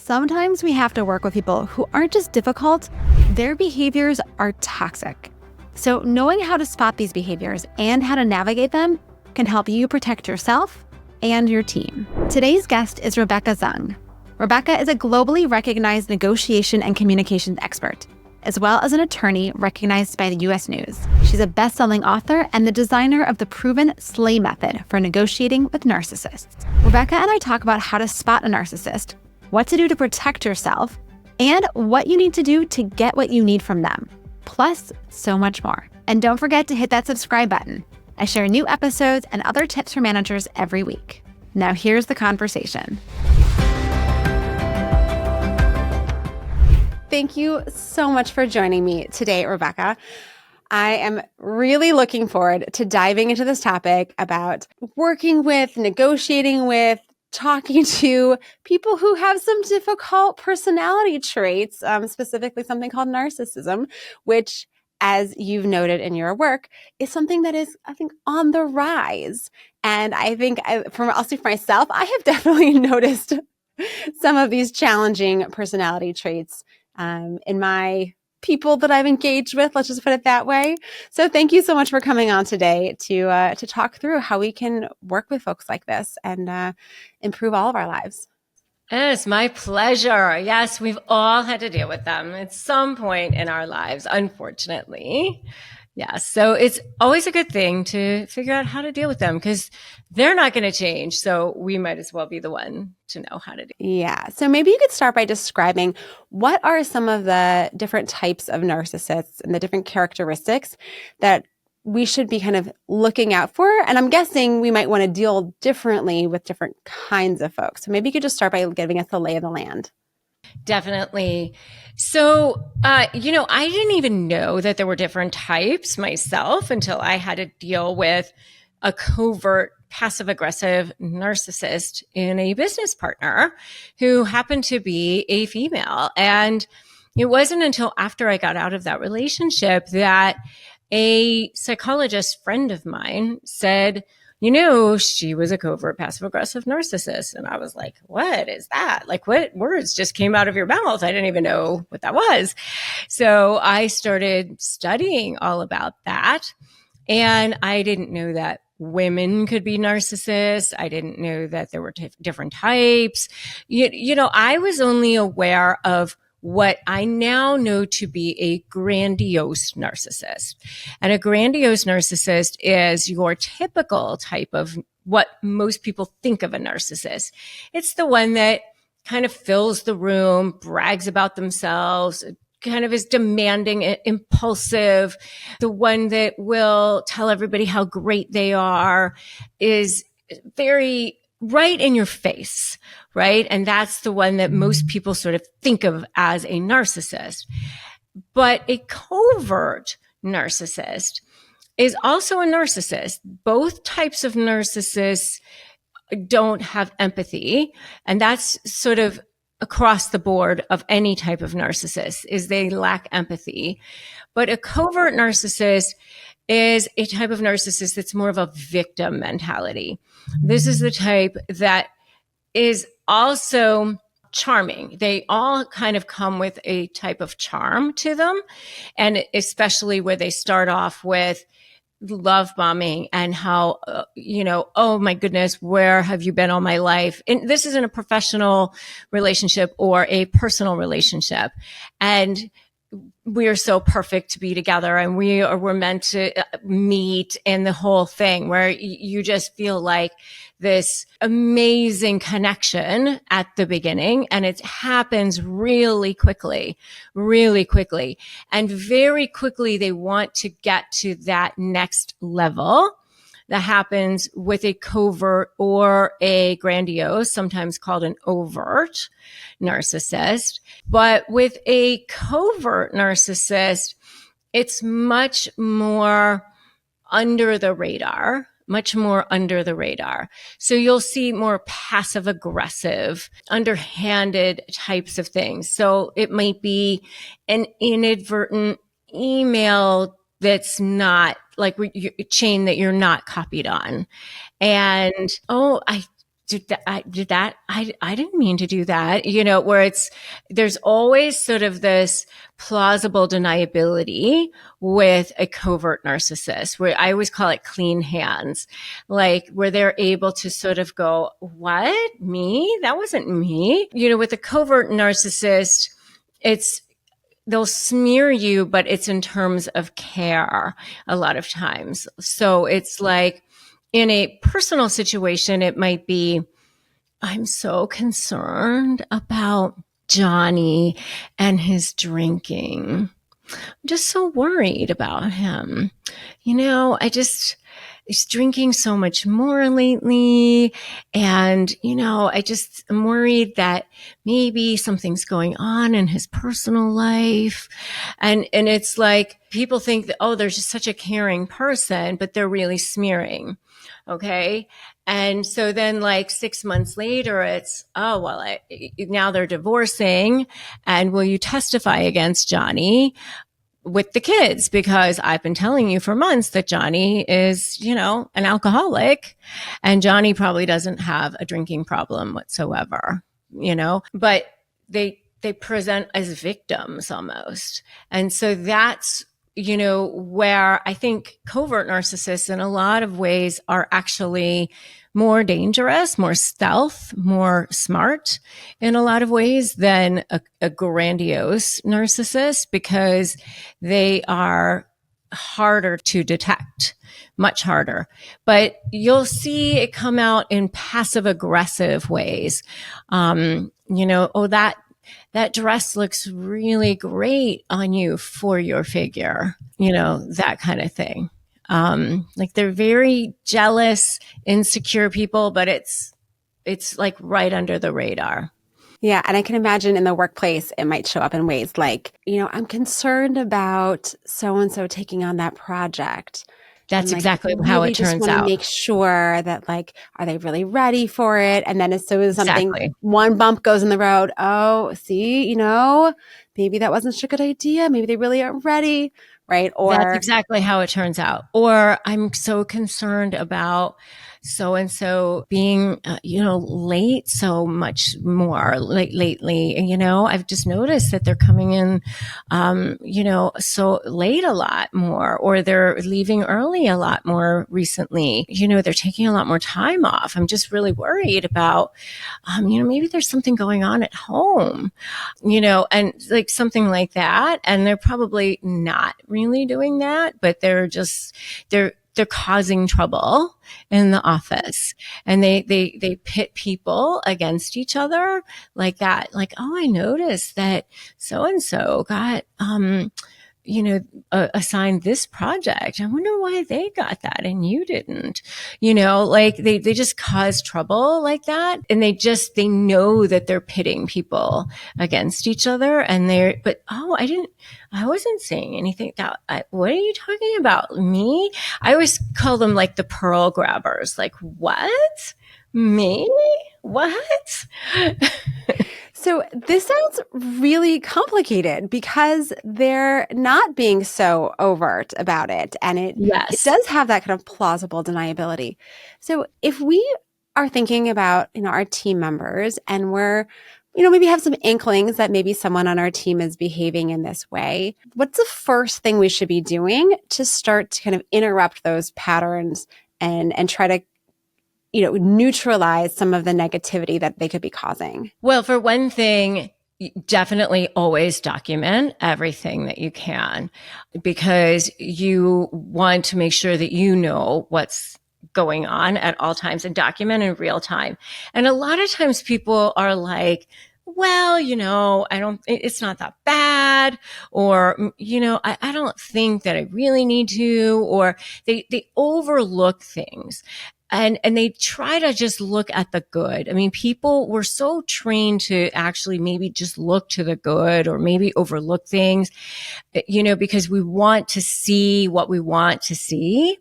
Sometimes we have to work with people who aren't just difficult, their behaviors are toxic. So knowing how to spot these behaviors and how to navigate them can help you protect yourself and your team. Today's guest is Rebecca Zung. Rebecca is a globally recognized negotiation and communications expert, as well as an attorney recognized by the U.S. News. She's a best-selling author and the designer of the proven SLAY method for negotiating with narcissists. Rebecca and I talk about how to spot a narcissist, what to do to protect yourself, and what you need to do to get what you need from them. Plus, so much more. And don't forget to hit that subscribe button. I share new episodes and other tips for managers every week. Now here's the conversation. Thank you so much for joining me today, Rebecca. I am really looking forward to diving into this topic about working with, negotiating with, talking to people who have some difficult personality traits, specifically something called narcissism, which, as you've noted in your work, is something that is, I think, on the rise. And I think, I'll speak for myself, I have definitely noticed some of these challenging personality traits in my people that I've engaged with, let's just put it that way. So thank you so much for coming on today to talk through how we can work with folks like this and improve all of our lives. It's my pleasure. Yes, we've all had to deal with them at some point in our lives, unfortunately. Yes. So it's always a good thing to figure out how to deal with them because they're not going to change. So we might as well be the one to know how to do. Yeah. So maybe you could start by describing what are some of the different types of narcissists and the different characteristics that we should be kind of looking out for. And I'm guessing we might want to deal differently with different kinds of folks. So maybe you could just start by giving us the lay of the land. Definitely. So, I didn't even know that there were different types myself until I had to deal with a covert passive-aggressive narcissist in a business partner who happened to be a female. And it wasn't until after I got out of that relationship that a psychologist friend of mine said, she was a covert passive-aggressive narcissist. And I was like, what is that? Like, what words just came out of your mouth? I didn't even know what that was. So I started studying all about that. And I didn't know that women could be narcissists. I didn't know that there were different types. I was only aware of what I now know to be a grandiose narcissist. And a grandiose narcissist is your typical type of what most people think of a narcissist. It's the one that kind of fills the room, brags about themselves, kind of is demanding, impulsive, the one that will tell everybody how great they are, is very right in your face, right? And that's the one that most people sort of think of as a narcissist. But a covert narcissist is also a narcissist. Both types of narcissists don't have empathy. And that's sort of across the board of any type of narcissist, is they lack empathy. But a covert narcissist is a type of narcissist that's more of a victim mentality. This is the type that is also charming. They all kind of come with a type of charm to them. And especially where they start off with love bombing and how, oh my goodness, where have you been all my life? And this isn't a professional relationship or a personal relationship. And we are so perfect to be together and we're meant to meet, and the whole thing where you just feel like this amazing connection at the beginning, and it happens really quickly. And very quickly they want to get to that next level. That happens with a covert or a grandiose, sometimes called an overt narcissist. But with a covert narcissist, it's much more under the radar. So you'll see more passive aggressive, underhanded types of things. So it might be an inadvertent email that's not like a chain that you're not copied on. And, I I didn't mean to do that, where there's always sort of this plausible deniability with a covert narcissist, where I always call it clean hands, like where they're able to sort of go, what? Me? That wasn't me. With a covert narcissist, they'll smear you, but it's in terms of care a lot of times. So it's like in a personal situation, it might be, I'm so concerned about Johnny and his drinking. I'm just so worried about him. He's drinking so much more lately. And, I'm worried that maybe something's going on in his personal life. And it's like people think that, oh, they're just such a caring person, but they're really smearing. Okay. And so then like 6 months later, it's, oh, well, now they're divorcing. And will you testify against Johnny with the kids? Because I've been telling you for months that Johnny is, an alcoholic, and Johnny probably doesn't have a drinking problem whatsoever, but they present as victims almost. And so that's, where I think covert narcissists in a lot of ways are actually more dangerous, more stealth, more smart in a lot of ways than a grandiose narcissist, because they are harder to detect, much harder. But you'll see it come out in passive aggressive ways. Oh, that dress looks really great on you for your figure, that kind of thing. Like they're very jealous, insecure people, but it's like right under the radar. Yeah. And I can imagine in the workplace, it might show up in ways like, I'm concerned about so-and-so taking on that project. That's exactly how it turns out. Just want to make sure that, like, are they really ready for it? And then as soon as one bump goes in the road, oh, see, maybe that wasn't such a good idea. Maybe they really aren't ready, right? Or that's exactly how it turns out. Or I'm so concerned about so-and-so being, late so much more lately. And, I've just noticed that they're coming in, so late a lot more, or they're leaving early a lot more recently. They're taking a lot more time off. I'm just really worried about, maybe there's something going on at home, and like something like that. And they're probably not really doing that, but they're causing trouble in the office, and they pit people against each other like that. Like, oh, I noticed that so-and-so got, assigned this project. I wonder why they got that and you didn't, like they just cause trouble like that. And they know that they're pitting people against each other, and I wasn't saying anything. What are you talking about? Me? I always call them like the pearl grabbers. Like, what? Me? What? So this sounds really complicated because they're not being so overt about it. And it does have that kind of plausible deniability. So if we are thinking about, our team members, and we're, maybe have some inklings that maybe someone on our team is behaving in this way, what's the first thing we should be doing to start to kind of interrupt those patterns and try to neutralize some of the negativity that they could be causing? Well, for one thing, definitely always document everything that you can, because you want to make sure that you know what's going on at all times, and document in real time. And a lot of times people are like, well, it's not that bad, or, I don't think that I really need to, or they overlook things. And they try to just look at the good. I mean, people were so trained to actually maybe just look to the good, or maybe overlook things, because we want to see what we want to see.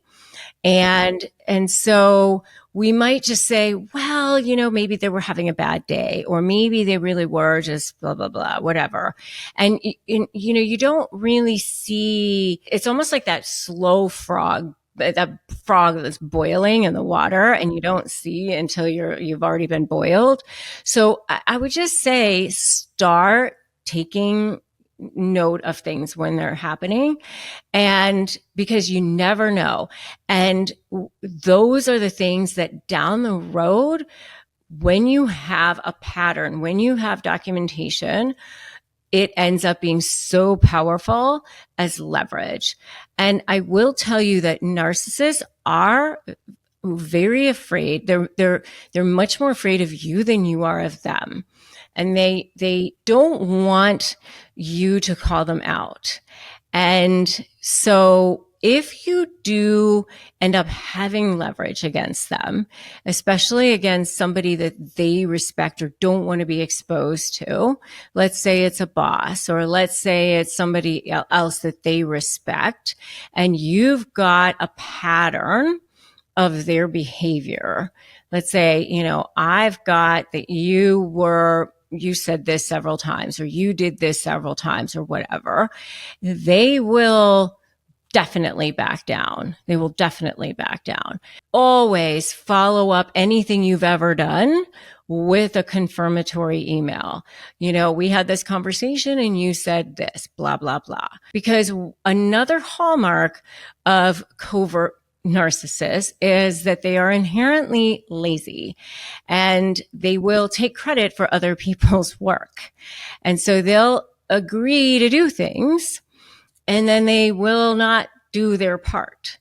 And so we might just say, well, maybe they were having a bad day, or maybe they really were just blah, blah, blah, whatever. And, you don't really see, it's almost like that slow frog that frog that's boiling in the water, and you don't see until you've already been boiled. So I would just say start taking note of things when they're happening, and because you never know. And those are the things that down the road, when you have a pattern, when you have documentation, it ends up being so powerful as leverage. And I will tell you that narcissists are very afraid. They're much more afraid of you than you are of them. And they don't want you to call them out. And so if you do end up having leverage against them, especially against somebody that they respect or don't want to be exposed to, let's say it's a boss, or let's say it's somebody else that they respect, and you've got a pattern of their behavior. Let's say, I've got that you said this several times, or you did this several times, or whatever. They will definitely back down. They will definitely back down. Always follow up anything you've ever done with a confirmatory email. We had this conversation and you said this, blah, blah, blah. Because another hallmark of covert narcissists is that they are inherently lazy, and they will take credit for other people's work. And so they'll agree to do things, and then they will not do their part.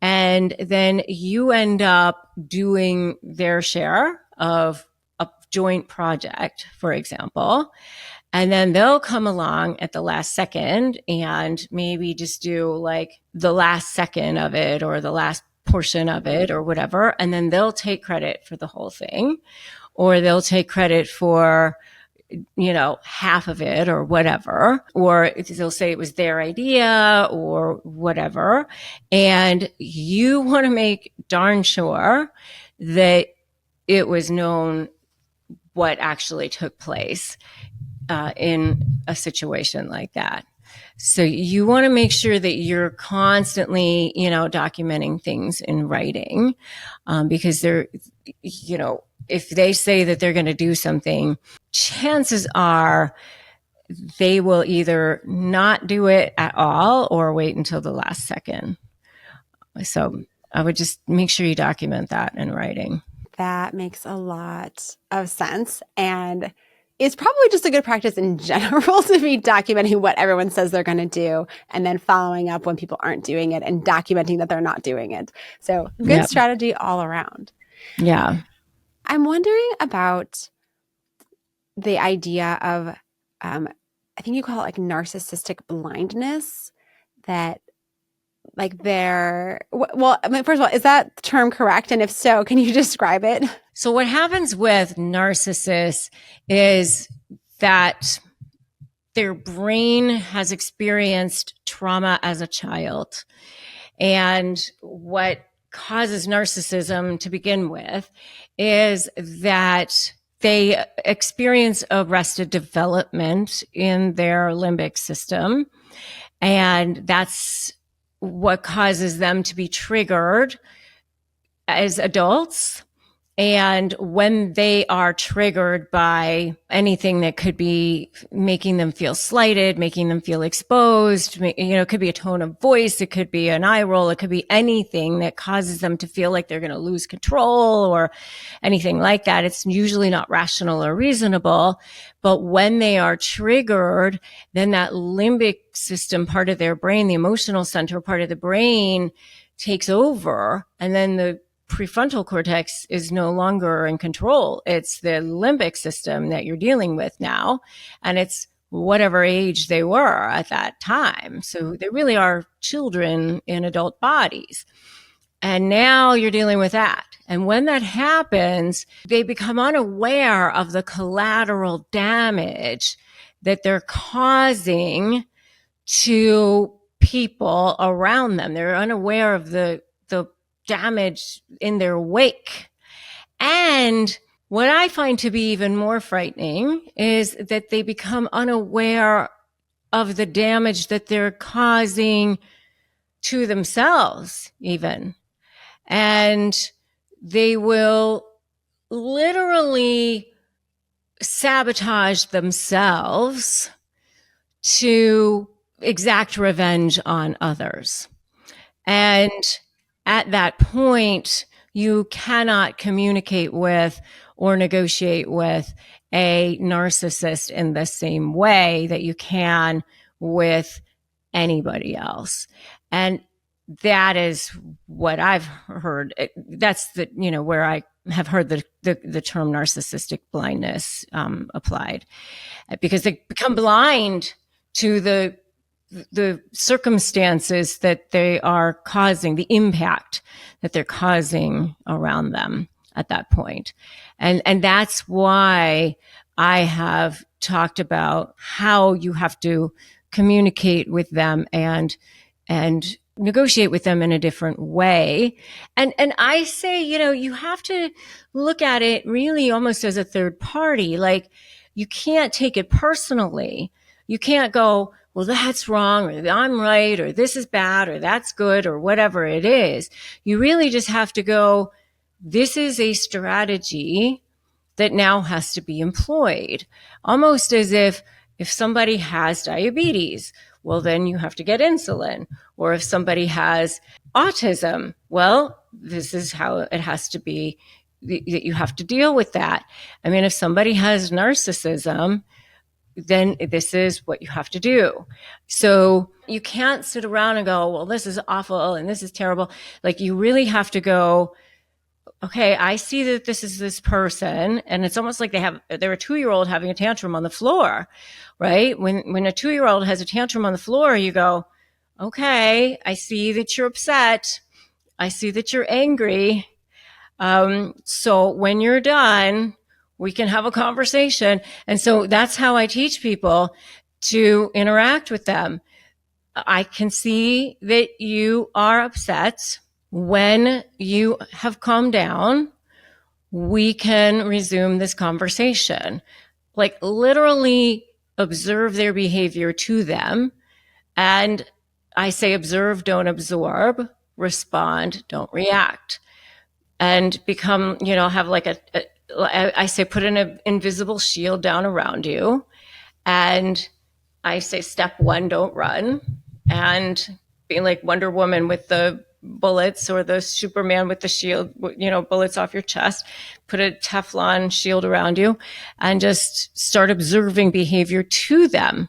And then you end up doing their share of a joint project, for example. And then they'll come along at the last second and maybe just do like the last second of it or the last portion of it or whatever. And then they'll take credit for the whole thing, or they'll take credit for half of it or whatever, or they'll say it was their idea or whatever. And you want to make darn sure that it was known what actually took place in a situation like that. So you want to make sure that you're constantly, documenting things in writing, because they're, if they say that they're going to do something, chances are they will either not do it at all or wait until the last second. So I would just make sure you document that in writing. That makes a lot of sense. And it's probably just a good practice in general to be documenting what everyone says they're going to do, and then following up when people aren't doing it and documenting that they're not doing it. So good strategy all around. Yeah. I'm wondering about the idea of, I think you call it like narcissistic blindness, that like first of all, is that term correct? And if so, can you describe it? So what happens with narcissists is that their brain has experienced trauma as a child. And what causes narcissism to begin with is that they experience arrested development in their limbic system. And that's what causes them to be triggered as adults. And when they are triggered by anything that could be making them feel slighted, making them feel exposed, it could be a tone of voice, it could be an eye roll, it could be anything that causes them to feel like they're going to lose control or anything like that. It's usually not rational or reasonable. But when they are triggered, then that limbic system part of their brain, the emotional center part of the brain, takes over, and then the prefrontal cortex is no longer in control. It's the limbic system that you're dealing with now, and it's whatever age they were at that time. So they really are children in adult bodies. And now you're dealing with that. And when that happens, they become unaware of the collateral damage that they're causing to people around them. They're unaware of the damage in their wake. And what I find to be even more frightening is that they become unaware of the damage that they're causing to themselves even. And they will literally sabotage themselves to exact revenge on others. And at that point, you cannot communicate with or negotiate with a narcissist in the same way that you can with anybody else. And that is what I've heard. That's the, where I have heard the term narcissistic blindness applied, because they become blind to the circumstances that they are causing, the impact that they're causing around them at that point. And that's why I have talked about how you have to communicate with them and negotiate with them in a different way. And I say, you have to look at it really almost as a third party. Like, you can't take it personally. You can't go, well, that's wrong, or I'm right, or this is bad, or that's good, or whatever it is. You really just have to go, this is a strategy that now has to be employed. Almost as if somebody has diabetes, well, then you have to get insulin. Or if somebody has autism, well, this is how it has to be, that you have to deal with that. I mean, if somebody has narcissism, then this is what you have to do. So you can't sit around and go, well, this is awful and this is terrible. Like, you really have to go, okay, I see that this is this person, and it's almost like they're a 2-year-old having a tantrum on the floor, right? When a 2-year-old has a tantrum on the floor, you go, okay, I see that you're upset. I see that you're angry. So when you're done, we can have a conversation. And so that's how I teach people to interact with them. I can see that you are upset. When you have calmed down, we can resume this conversation. Like, literally observe their behavior to them. And I say observe, don't absorb, respond, don't react. And become, have like I say put an invisible shield down around you. And I say step 1, don't run. And being like Wonder Woman with the bullets, or the Superman with the shield, bullets off your chest, put a Teflon shield around you and just start observing behavior to them.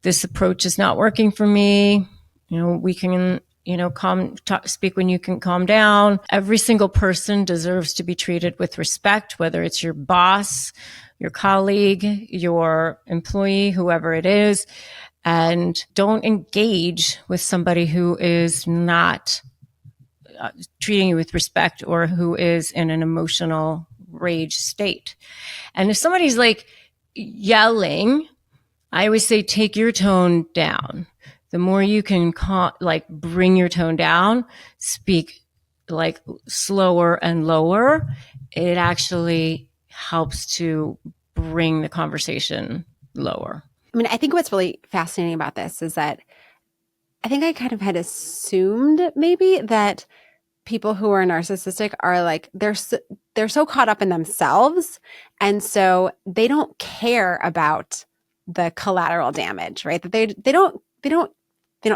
This approach is not working for me. We can, speak when you can calm down. Every single person deserves to be treated with respect, whether it's your boss, your colleague, your employee, whoever it is. And don't engage with somebody who is not treating you with respect, or who is in an emotional rage state. And if somebody's like yelling, I always say, take your tone down. The more you can bring your tone down, speak like slower and lower, it actually helps to bring the conversation lower. I mean, I think what's really fascinating about this is that I think I kind of had assumed maybe that people who are narcissistic are like, they're so caught up in themselves. And so they don't care about the collateral damage, right? That they don't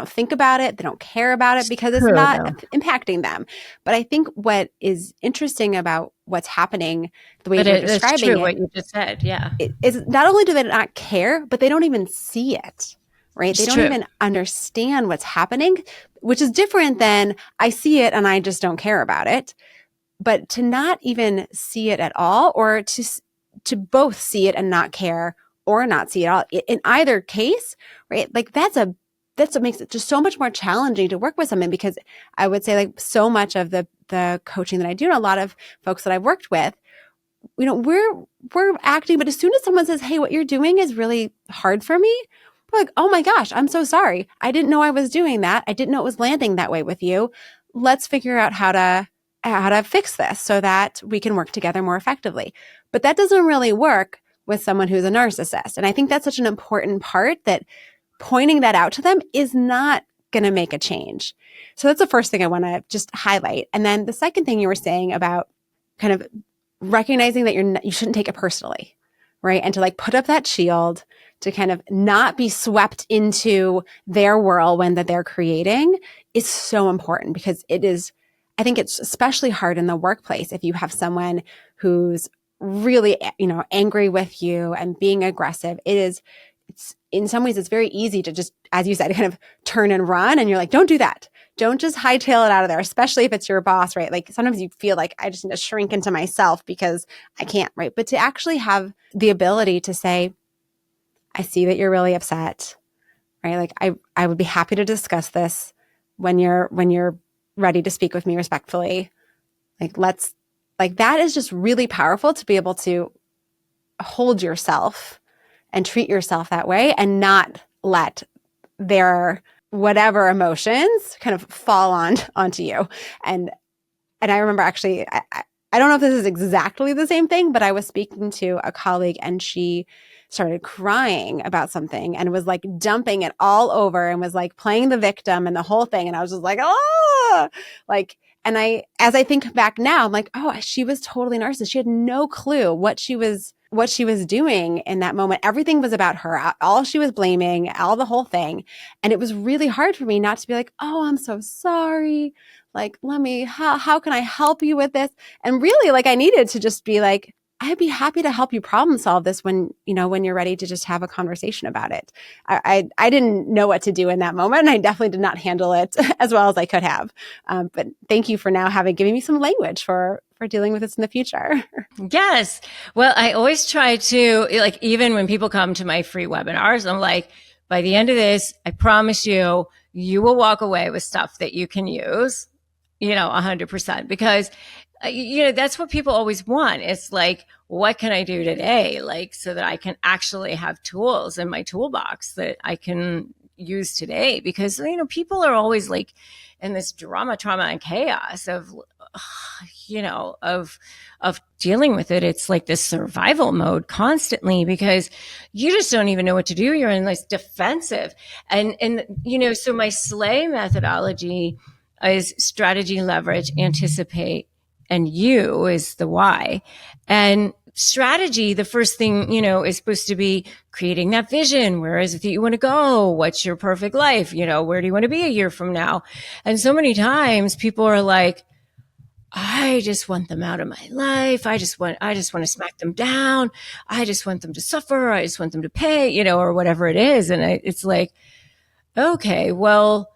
think about it. They don't care about it because it's not impacting them. But I think what is interesting about what's happening, the way you're describing true, it, what you just said, yeah, is not only do they not care, but they don't even see it. Right? They don't even understand what's happening, which is different than I see it and I just don't care about it. But to not even see it at all, or to both see it and not care, or not see it at all, in either case, right? Like, that's what makes it just so much more challenging to work with someone, because I would say, like, so much of the coaching that I do, and a lot of folks that I've worked with, we're acting, but as soon as someone says, hey, what you're doing is really hard for me, we're like, oh my gosh, I'm so sorry. I didn't know I was doing that. I didn't know it was landing that way with you. Let's figure out how to fix this so that we can work together more effectively. But that doesn't really work with someone who's a narcissist. And I think that's such an important part, that pointing that out to them is not going to make a change. So that's the first thing I want to just highlight. And then the second thing you were saying about kind of recognizing that you shouldn't take it personally, right? And to like put up that shield, to kind of not be swept into their whirlwind that they're creating is so important, because I think it's especially hard in the workplace if you have someone who's really, angry with you and being aggressive. It's in some ways, it's very easy to just, as you said, kind of turn and run. And you're like, don't do that. Don't just hightail it out of there, especially if it's your boss, right? Like sometimes you feel like I just need to shrink into myself because I can't, right? But to actually have the ability to say, I see that you're really upset, right? Like I would be happy to discuss this when you're ready to speak with me respectfully. Like that is just really powerful, to be able to hold yourself and treat yourself that way and not let their whatever emotions kind of fall onto you. And I remember actually, I don't know if this is exactly the same thing, but I was speaking to a colleague and she started crying about something and was like dumping it all over and was like playing the victim and the whole thing. And I was just like, oh, like, and as I think back now, I'm like, oh, she was totally narcissist. She had no clue what she was doing in that moment. Everything was about her. All she was blaming, the whole thing. And it was really hard for me not to be like, oh, I'm so sorry. Like, how can I help you with this? And really, like, I needed to just be like, I'd be happy to help you problem solve this when you're ready to just have a conversation about it. I didn't know what to do in that moment. And I definitely did not handle it as well as I could have. But thank you for now giving me some language for dealing with this in the future. Yes. Well, I always try to, like, even when people come to my free webinars, I'm like, by the end of this, I promise you will walk away with stuff that you can use, 100%, because that's what people always want. It's like, what can I do today? Like, so that I can actually have tools in my toolbox that I can use today, because, people are always like in this drama, trauma, and chaos of dealing with it. It's like this survival mode constantly, because you just don't even know what to do. You're in this defensive. And so my SLAY methodology is strategy, leverage, anticipate, and U is the Y. And strategy, the first thing, is supposed to be creating that vision. Where is it that you want to go? What's your perfect life? Where do you want to be a year from now? And so many times people are like, I just want them out of my life. I just want to smack them down. I just want them to suffer. I just want them to pay, or whatever it is. And it's like, okay, well,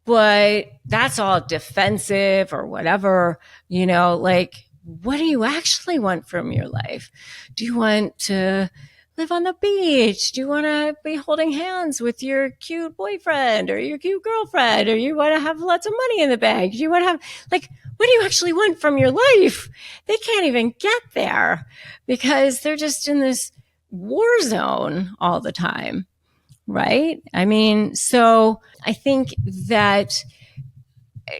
but that's all defensive or whatever, like, what do you actually want from your life? Do you want to live on the beach? Do you want to be holding hands with your cute boyfriend or your cute girlfriend? Or you want to have lots of money in the bank? Do you want to have, like, what do you actually want from your life? They can't even get there because they're just in this war zone all the time. Right? I mean, so I think that,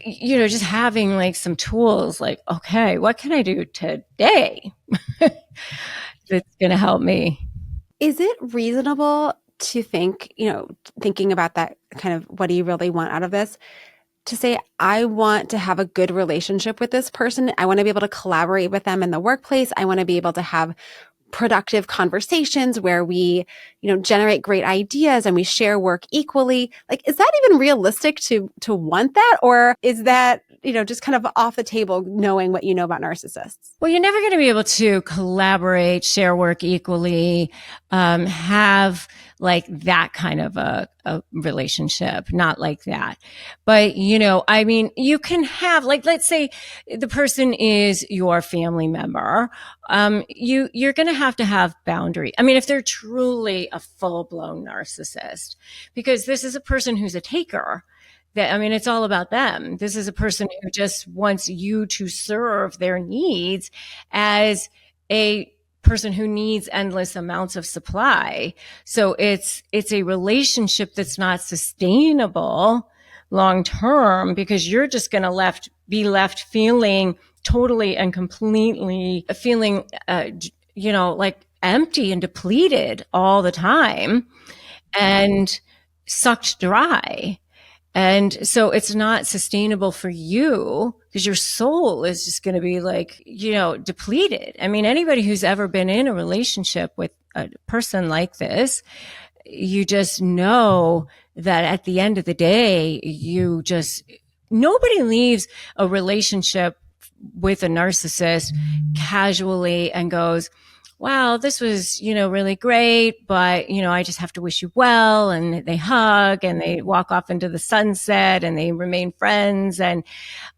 just having like some tools, like, okay, what can I do today that's going to help me? Is it reasonable to think, thinking about that kind of, what do you really want out of this? To say, I want to have a good relationship with this person. I want to be able to collaborate with them in the workplace. I want to be able to have productive conversations where we, generate great ideas and we share work equally. Like, is that even realistic to want that? Or is that, just kind of off the table, knowing what you know about narcissists? Well, you're never going to be able to collaborate, share work equally, have like that kind of a relationship, not like that. But, I mean, you can have, like, let's say the person is your family member. You're going to have boundary. I mean, if they're truly a full-blown narcissist, because this is a person who's a taker. It's all about them. This is a person who just wants you to serve their needs as a person who needs endless amounts of supply. So it's a relationship that's not sustainable long term, because you're just going to be left feeling totally and completely feeling, like empty and depleted all the time and sucked dry. And so it's not sustainable for you because your soul is just going to be like, depleted. I mean, anybody who's ever been in a relationship with a person like this, you just know that at the end of the day, nobody leaves a relationship with a narcissist casually and goes, wow, this was, really great, but, I just have to wish you well. And they hug and they walk off into the sunset and they remain friends. And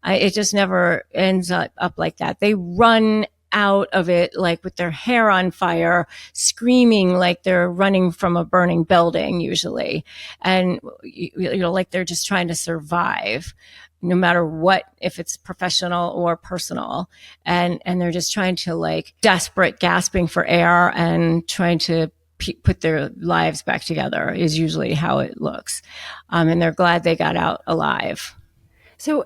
it just never ends up like that. They run out of it like with their hair on fire, screaming like they're running from a burning building usually. And, like they're just trying to survive no matter what, if it's professional or personal. And they're just trying to like desperate, gasping for air and trying to put their lives back together is usually how it looks. And they're glad they got out alive. So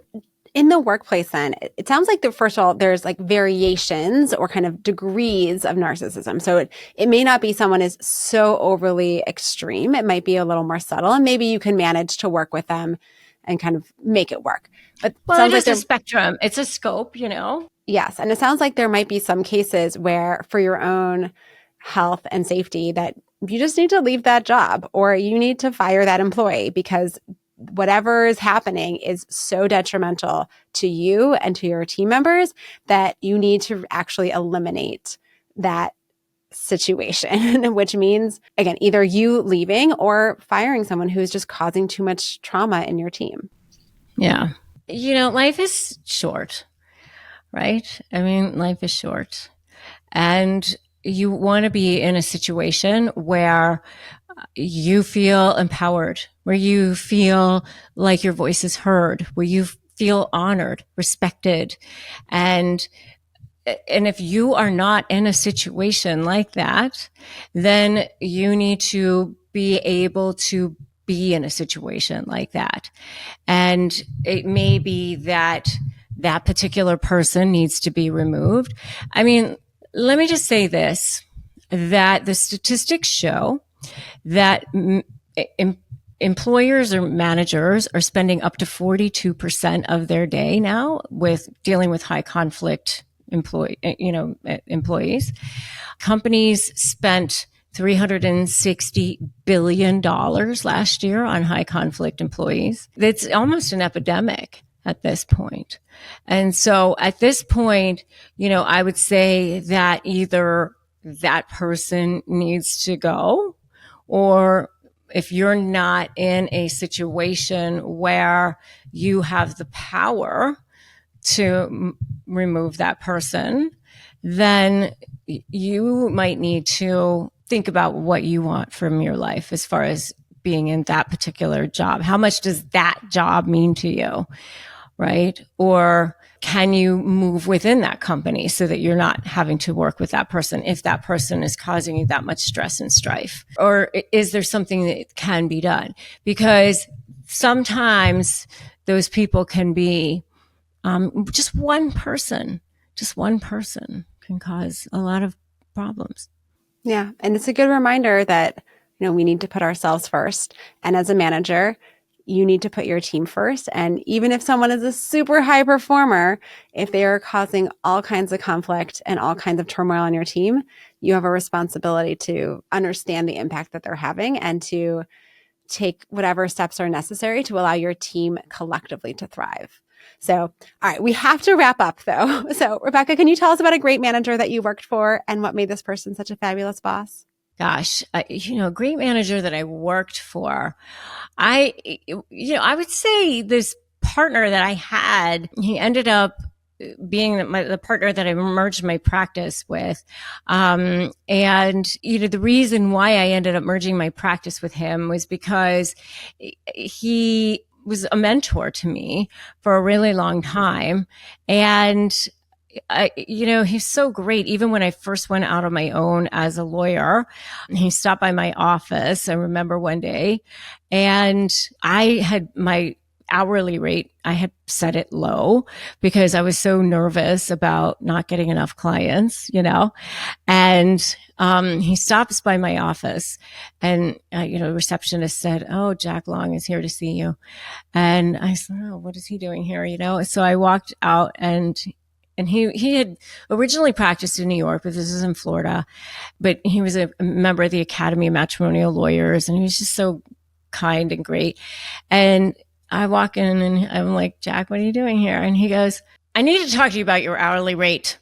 in the workplace then, it sounds like first of all, there's like variations or kind of degrees of narcissism. So it may not be someone is so overly extreme. It might be a little more subtle, and maybe you can manage to work with them and kind of make it work. But well, it's a spectrum. It's a scope, Yes. And it sounds like there might be some cases where for your own health and safety that you just need to leave that job or you need to fire that employee because whatever is happening is so detrimental to you and to your team members that you need to actually eliminate that situation, which means, again, either you leaving or firing someone who's just causing too much trauma in your team. Yeah. Life is short, right? I mean, life is short. And you want to be in a situation where you feel empowered, where you feel like your voice is heard, where you feel honored, respected. And if you are not in a situation like that, then you need to be able to be in a situation like that. And it may be that that particular person needs to be removed. I mean, let me just say this, that the statistics show that employers or managers are spending up to 42% of their day now with dealing with high conflict employees. Companies spent $360 billion last year on high conflict employees. It's almost an epidemic at this point. And so at this point, I would say that either that person needs to go, or if you're not in a situation where you have the power to remove that person, then you might need to think about what you want from your life as far as being in that particular job. How much does that job mean to you, right? Or can you move within that company so that you're not having to work with that person if that person is causing you that much stress and strife? Or is there something that can be done? Because sometimes those people can be just one person can cause a lot of problems. Yeah. And it's a good reminder that, we need to put ourselves first. And as a manager, you need to put your team first. And even if someone is a super high performer, if they are causing all kinds of conflict and all kinds of turmoil on your team, you have a responsibility to understand the impact that they're having and to take whatever steps are necessary to allow your team collectively to thrive. So, all right, we have to wrap up though. So, Rebecca, can you tell us about a great manager that you worked for and what made this person such a fabulous boss? Gosh, a great manager that I worked for. I would say this partner that I had, he ended up being the partner that I merged my practice with. And, the reason why I ended up merging my practice with him was because he was a mentor to me for a really long time. And he's so great. Even when I first went out on my own as a lawyer, he stopped by my office, I remember one day, and I had my hourly rate, I had set it low because I was so nervous about not getting enough clients, and he stops by my office, and the receptionist said, "Oh, Jack Long is here to see you." And I said, "Oh, what is he doing here?" So I walked out, and he had originally practiced in New York, but this is in Florida. But he was a member of the Academy of Matrimonial Lawyers, and he was just so kind and great. And I walk in and I'm like, "Jack, what are you doing here?" And he goes, "I need to talk to you about your hourly rate."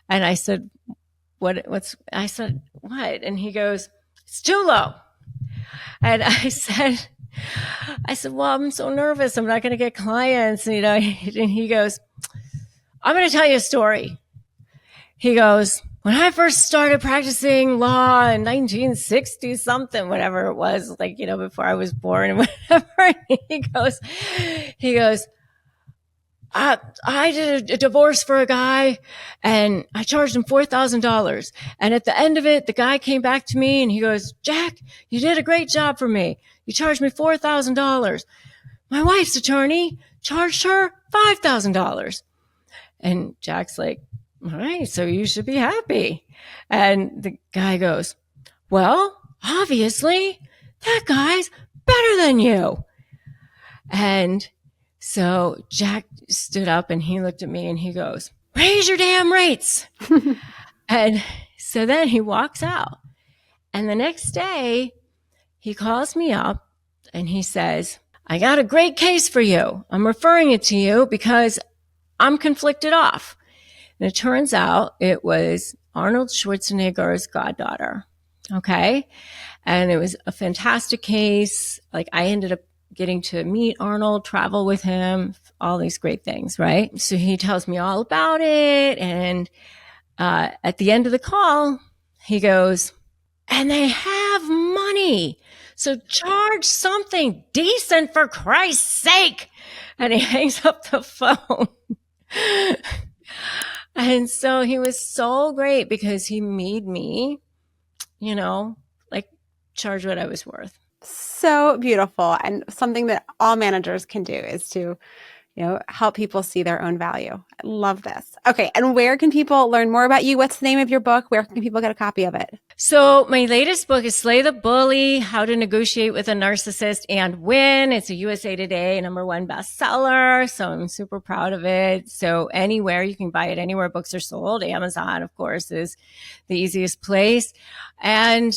And I said, I said, "What?" And he goes, "It's too low." And I said, "Well, I'm so nervous. I'm not going to get clients." And he goes, "I'm going to tell you a story." He goes, "When I first started practicing law in 1960 something, whatever it was, before I was born and whatever." He goes, I did a divorce for a guy and I charged him $4,000. And at the end of it, the guy came back to me and he goes, "Jack, you did a great job for me. You charged me $4,000. My wife's attorney charged her $5,000. And Jack's like, "All right, so you should be happy." And the guy goes, "Well, obviously that guy's better than you." And so Jack stood up and he looked at me and he goes, "Raise your damn rates." And so then he walks out. And the next day he calls me up and he says, "I got a great case for you. I'm referring it to you because I'm conflicted off." And it turns out it was Arnold Schwarzenegger's goddaughter. Okay. And it was a fantastic case. I ended up getting to meet Arnold, travel with him, all these great things, right? So he tells me all about it. And at the end of the call, he goes, "And they have money. So charge something decent for Christ's sake." And he hangs up the phone. And so he was so great because he made me, charge what I was worth. So beautiful. And something that all managers can do is to, help people see their own value. I love this. Okay. And where can people learn more about you? What's the name of your book? Where can people get a copy of it? So my latest book is Slay the Bully, How to Negotiate with a Narcissist and Win. It's a USA Today #1 bestseller. So I'm super proud of it. So anywhere you can buy it, anywhere books are sold. Amazon, of course, is the easiest place. And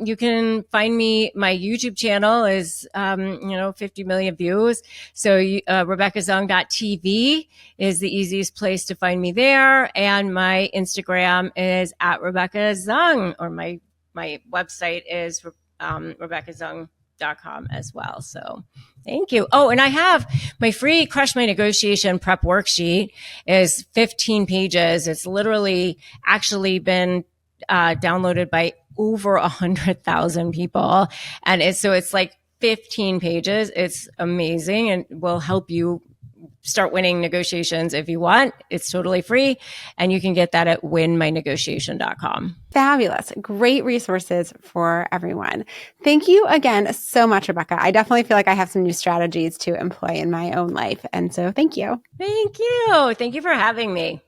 you can find me. My YouTube channel is 50 million views. So RebeccaZung.tv is the easiest place to find me there. And my Instagram is @RebeccaZung, or my website is RebeccaZung.com as well. So thank you. Oh, and I have my free Crush My Negotiation prep worksheet is 15 pages. It's literally actually been downloaded by over 100,000 people. And it's 15 pages. It's amazing and will help you start winning negotiations if you want. It's totally free. And you can get that at winmynegotiation.com. Fabulous. Great resources for everyone. Thank you again so much, Rebecca. I definitely feel like I have some new strategies to employ in my own life. And so thank you. Thank you. Thank you for having me.